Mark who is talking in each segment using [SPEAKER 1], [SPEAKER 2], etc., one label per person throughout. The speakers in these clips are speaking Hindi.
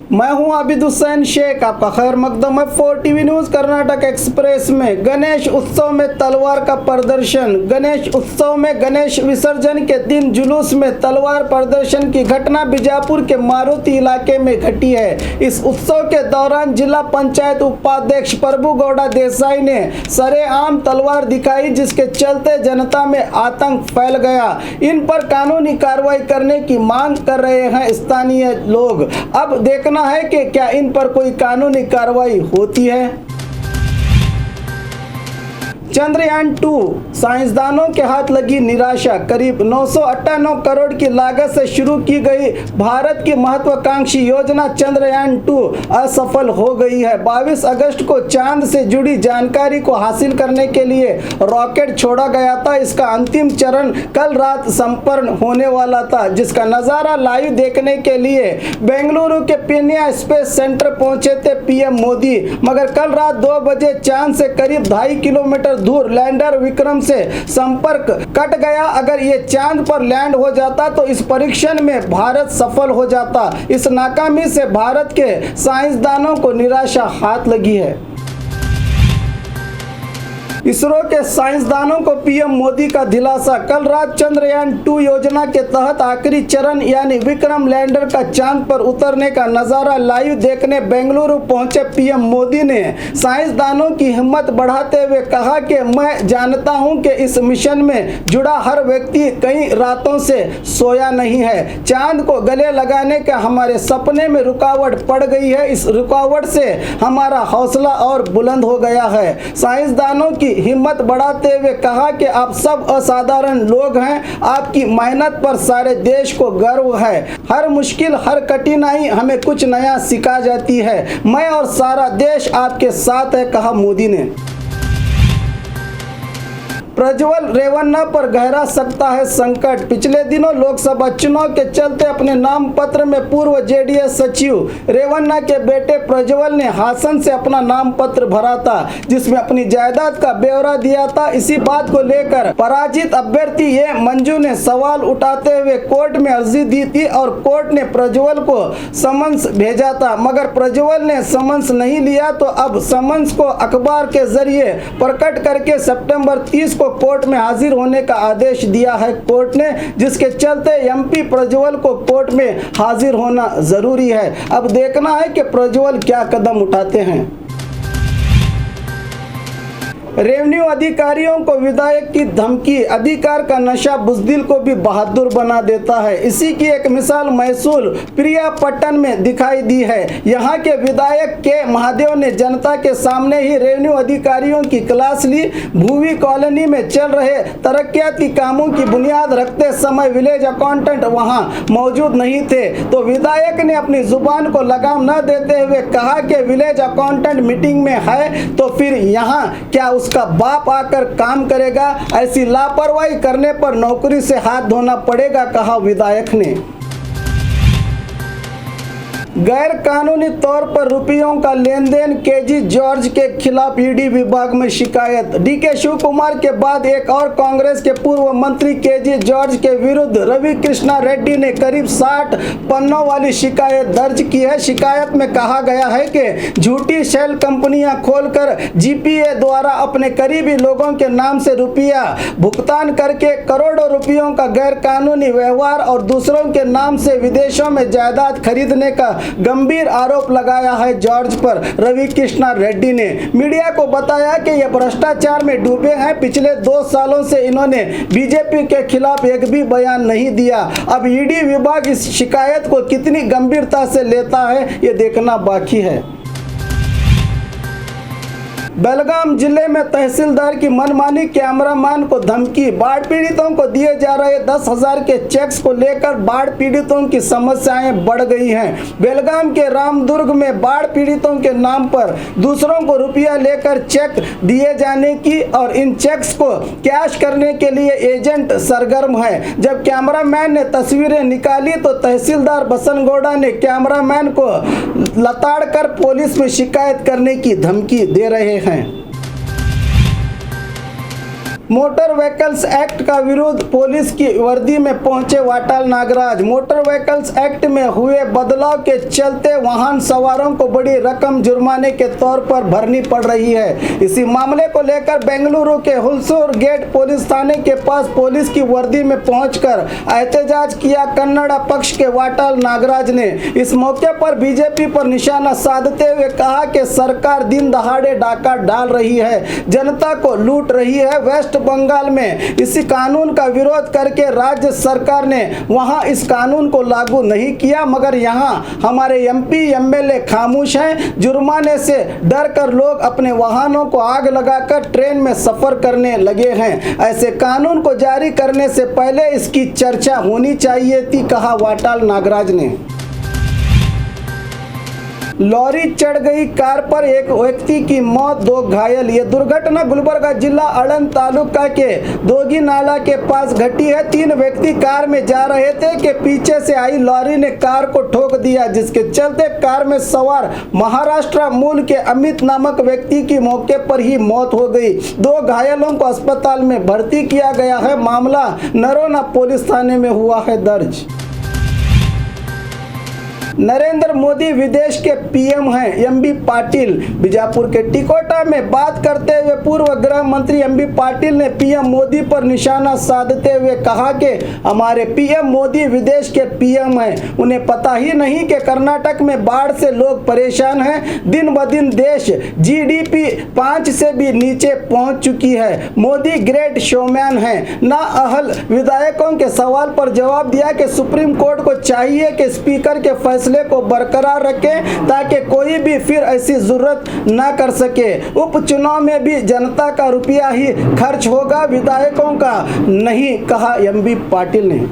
[SPEAKER 1] मैं हूं आबिद हुसैन शेख, आपका खैर मकदम है 4 टीवी न्यूज। कर्नाटक एक्सप्रेस में गणेश उत्सव में तलवार का प्रदर्शन। गणेश उत्सव में गणेश विसर्जन के दिन जुलूस में तलवार प्रदर्शन की घटना बीजापुर के मारुति इलाके में घटी है। इस उत्सव के दौरान जिला पंचायत उपाध्यक्ष प्रभु गौड़ा देसाई ने सरेआम तलवार दिखाई, जिसके चलते जनता में आतंक फैल गया। इन पर कानूनी कार्रवाई करने की मांग कर रहे हैं स्थानीय लोग। अब देखना है कि क्या इन पर कोई कानूनी कार्रवाई होती है। चंद्रयान 2 साइंसदानों के हाथ लगी निराशा। करीब 998 करोड़ की लागत से शुरू की गई भारत की महत्वाकांक्षी योजना चंद्रयान 2 असफल हो गई है। 22 अगस्त को चांद से जुड़ी जानकारी को हासिल करने के लिए रॉकेट छोड़ा गया था। इसका अंतिम चरण कल रात संपन्न होने वाला था, जिसका नज़ारा लाइव देखने के लिए बेंगलुरु के पेन्या स्पेस सेंटर पहुंचे थे पीएम मोदी। मगर कल रात 2 बजे चांद से करीब 2.5 किलोमीटर दूर लैंडर विक्रम से संपर्क कट गया। अगर ये चांद पर लैंड हो जाता तो इस परीक्षण में भारत सफल हो जाता। इस नाकामी से भारत के साइंसदानों को निराशा हाथ लगी है। इसरो के साइंसदानों को पीएम मोदी का दिलासा। कल रात चंद्रयान 2 योजना के तहत आखिरी चरण यानी विक्रम लैंडर का चांद पर उतरने का नज़ारा लाइव देखने बेंगलुरु पहुंचे पीएम मोदी ने साइंसदानों की हिम्मत बढ़ाते हुए कहा कि मैं जानता हूं कि इस मिशन में जुड़ा हर व्यक्ति कई रातों से सोया नहीं है। चांद को गले लगाने का हमारे सपने में रुकावट पड़ गई है। इस रुकावट से हमारा हौसला और बुलंद हो गया है। साइंसदानों की हिम्मत बढ़ाते हुए कहा कि आप सब असाधारण लोग हैं। आपकी मेहनत पर सारे देश को गर्व है। हर मुश्किल, हर कठिनाई हमें कुछ नया सिखा जाती है। मैं और सारा देश आपके साथ है, कहा मोदी ने। प्रज्वल रेवन्ना पर गहरा सकता है संकट। पिछले दिनों लोकसभा चुनाव के चलते अपने नाम पत्र में पूर्व जेडीएस सचिव रेवन्ना के बेटे प्रज्वल ने हासन से अपना नाम पत्र भरा था, जिसमें अपनी जायदाद का ब्यौरा दिया था। इसी बात को लेकर पराजित अभ्यर्थी ए मंजू ने सवाल उठाते हुए कोर्ट में अर्जी दी थी और कोर्ट ने प्रज्वल को समन्स भेजा था, मगर प्रज्वल ने समन्स नहीं लिया। तो अब समन्स को अखबार के जरिए प्रकट करके सितंबर 30 को कोर्ट में हाजिर होने का आदेश दिया है कोर्ट ने, जिसके चलते एमपी प्रज्वल को कोर्ट में हाजिर होना जरूरी है। अब देखना है कि प्रज्वल क्या कदम उठाते हैं। रेवेन्यू अधिकारियों को विधायक की धमकी। अधिकार का नशा बुज़दिल को भी बहादुर बना देता है। इसी की एक मिसाल महसूल प्रियापट्टन में दिखाई दी है। यहाँ के विधायक के महादेव ने जनता के सामने ही रेवेन्यू अधिकारियों की क्लास ली। भूवी कॉलोनी में चल रहे तरक्याती कामों की बुनियाद रखते समय विलेज अकाउंटेंट वहाँ मौजूद नहीं थे, तो विधायक ने अपनी जुबान को लगाम न देते हुए कहा कि विलेज अकाउंटेंट मीटिंग में है तो फिर यहाँ क्या उसका बाप आकर काम करेगा। ऐसी लापरवाही करने पर नौकरी से हाथ धोना पड़ेगा, कहा विधायक ने। गैर कानूनी तौर पर रुपयों का लेन देन केजी जॉर्ज के खिलाफ ईडी विभाग में शिकायत। डीके शिव कुमार के बाद एक और कांग्रेस के पूर्व मंत्री केजी जॉर्ज के विरुद्ध रवि कृष्णा रेड्डी ने करीब 60 पन्नों वाली शिकायत दर्ज की है। शिकायत में कहा गया है कि झूठी शेल कंपनियां खोलकर जीपीए द्वारा अपने करीबी लोगों के नाम से रुपया भुगतान करके करोड़ों रुपयों का गैर कानूनी व्यवहार और दूसरों के नाम से विदेशों में जायदाद खरीदने का गंभीर आरोप लगाया है जॉर्ज पर रवि कृष्णा रेड्डी ने। मीडिया को बताया कि ये भ्रष्टाचार में डूबे हैं। पिछले 2 सालों से इन्होंने बीजेपी के खिलाफ एक भी बयान नहीं दिया। अब ईडी विभाग इस शिकायत को कितनी गंभीरता से लेता है, ये देखना बाकी है। बेलगाम जिले में तहसीलदार की मनमानी, कैमरामैन को धमकी। बाढ़ पीड़ितों को दिए जा रहे 10,000 के चेक्स को लेकर बाढ़ पीड़ितों की समस्याएं बढ़ गई हैं। बेलगाम के रामदुर्ग में बाढ़ पीड़ितों के नाम पर दूसरों को रुपया लेकर चेक दिए जाने की और इन चेक्स को कैश करने के लिए एजेंट सरगर्म है। जब कैमरामैन ने तस्वीरें निकाली तो तहसीलदार बसनगौड़ा ने कैमरामैन को लताड़ कर पुलिस में शिकायत करने की धमकी दे रहे हैं। मोटर व्हीकल्स एक्ट का विरोध, पुलिस की वर्दी में पहुंचे वाटाल नागराज। मोटर व्हीकल्स एक्ट में हुए बदलाव के चलते वाहन सवारों को बड़ी रकम जुर्माने के तौर पर भरनी पड़ रही है। इसी मामले को लेकर बेंगलुरु के हुलसूर गेट पुलिस थाने के पास पुलिस की वर्दी में पहुंचकर एहतजाज किया कन्नड़ा पक्ष के वाटाल नागराज ने। इस मौके पर बीजेपी पर निशाना साधते हुए कहा कि सरकार दिन दहाड़े डाका डाल रही है, जनता को लूट रही है। वेस्ट बंगाल में इसी कानून का विरोध करके राज्य सरकार ने वहां इस कानून को लागू नहीं किया, मगर यहां हमारे एमपी एमएलए खामोश हैं। जुर्माने से डर कर लोग अपने वाहनों को आग लगाकर ट्रेन में सफर करने लगे हैं। ऐसे कानून को जारी करने से पहले इसकी चर्चा होनी चाहिए थी, कहा वाटाल नागराज ने। लॉरी चढ़ गई कार पर, एक व्यक्ति की मौत, 2 घायल। ये दुर्घटना गुलबर्गा जिला अड़न तालुका के दोगी नाला के पास घटी है। 3 व्यक्ति कार में जा रहे थे कि पीछे से आई लॉरी ने कार को ठोक दिया, जिसके चलते कार में सवार महाराष्ट्र मूल के अमित नामक व्यक्ति की मौके पर ही मौत हो गई। 2 घायलों को अस्पताल में भर्ती किया गया है। मामला नरोना पुलिस थाने में हुआ है दर्ज। नरेंद्र मोदी विदेश के पीएम हैं, एमबी पाटिल। बीजापुर के टिकोटा में बात करते हुए पूर्व गृह मंत्री एमबी पाटिल ने पीएम मोदी पर निशाना साधते हुए कहा कि हमारे पीएम मोदी विदेश के पीएम हैं, उन्हें पता ही नहीं कि कर्नाटक में बाढ़ से लोग परेशान हैं। दिन ब दिन देश जीडीपी 5 से भी नीचे पहुंच चुकी है। मोदी ग्रेट शोमैन हैं। नाअहल विधायकों के सवाल पर जवाब दिया कि सुप्रीम कोर्ट को चाहिए कि स्पीकर के फैसले को बरकरार रखें ताकि कोई भी फिर ऐसी जरूरत ना कर सके। उपचुनाव में भी जनता का रुपया ही खर्च होगा, विधायकों का नहीं, कहा एमबी पाटिल ने।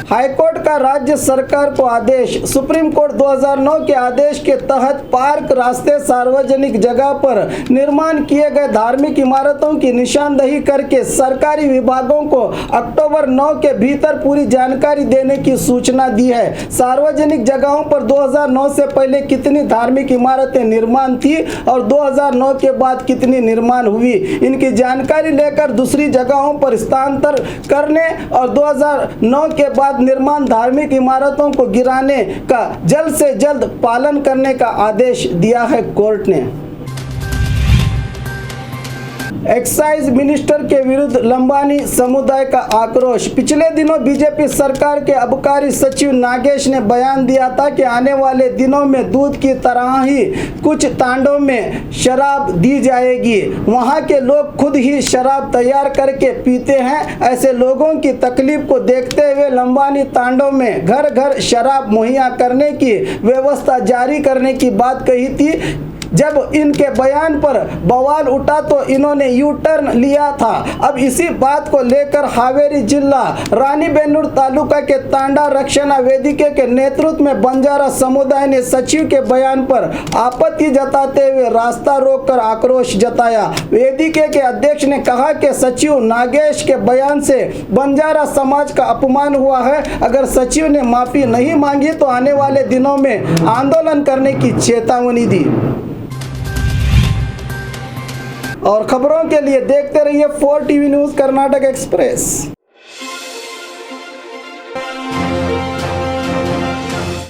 [SPEAKER 1] हाईकोर्ट का राज्य सरकार को आदेश। सुप्रीम कोर्ट 2009 के आदेश के तहत पार्क, रास्ते, सार्वजनिक जगह पर निर्माण किए गए धार्मिक इमारतों की निशानदेही करके सरकारी विभागों को अक्टूबर 9 के भीतर पूरी जानकारी देने की सूचना दी है। सार्वजनिक जगहों पर 2009 से पहले कितनी धार्मिक इमारतें निर्माण थी और 2009 के बाद कितनी निर्माण हुई, इनकी जानकारी लेकर दूसरी जगहों पर स्थानांतर करने और 2009 के बाद निर्माण धार्मिक इमारतों को गिराने का जल्द से जल्द पालन करने का आदेश दिया है कोर्ट ने। एक्साइज मिनिस्टर के विरुद्ध लंबानी समुदाय का आक्रोश। पिछले दिनों बीजेपी सरकार के आबकारी सचिव नागेश ने बयान दिया था कि आने वाले दिनों में दूध की तरह ही कुछ तांडों में शराब दी जाएगी। वहां के लोग खुद ही शराब तैयार करके पीते हैं। ऐसे लोगों की तकलीफ को देखते हुए लंबानी तांडों में घर घर शराब मुहैया करने की व्यवस्था जारी करने की बात कही थी। जब इनके बयान पर बवाल उठा तो इन्होंने यू टर्न लिया था। अब इसी बात को लेकर हावेरी जिला रानीबेन्नूर तालुका के तांडा रक्षणा वेदिके के नेतृत्व में बंजारा समुदाय ने सचिव के बयान पर आपत्ति जताते हुए रास्ता रोककर आक्रोश जताया। वेदिके के अध्यक्ष ने कहा कि सचिव नागेश के बयान से बंजारा समाज का अपमान हुआ है। अगर सचिव ने माफी नहीं मांगी तो आने वाले दिनों में आंदोलन करने की चेतावनी दी। और खबरों के लिए देखते रहिए 4 टीवी न्यूज़ कर्नाटक एक्सप्रेस।